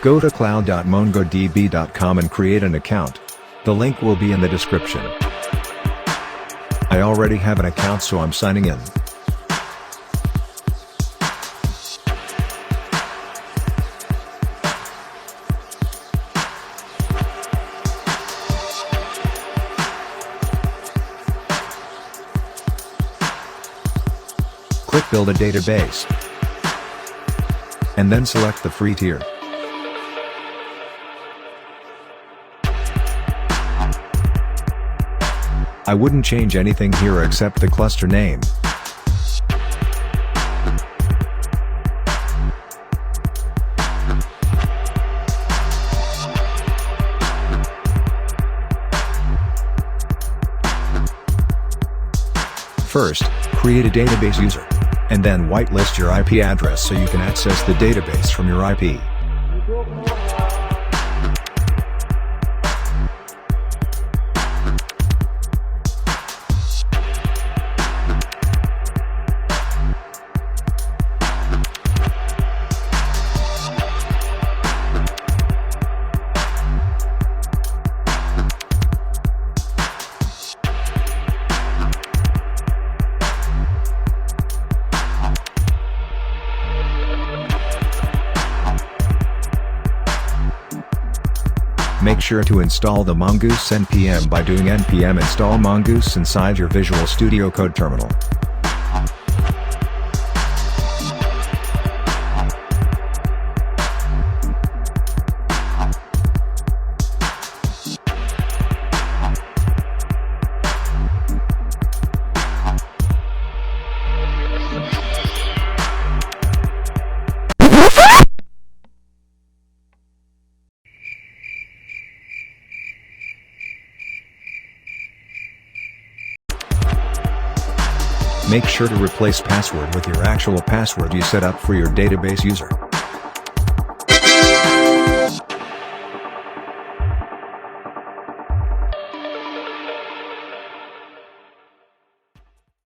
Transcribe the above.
Go to cloud.mongodb.com and create an account. The link will be in the description. I already have an account, so I'm signing in. Click Build a Database, and then select the free tier. I wouldn't change anything here except the cluster name. First, create a database user, and then whitelist your IP address so you can access the database from your IP. Make sure to install the Mongoose npm by doing npm install mongoose inside your Visual Studio Code terminal. Make sure to replace password with your actual password you set up for your database user.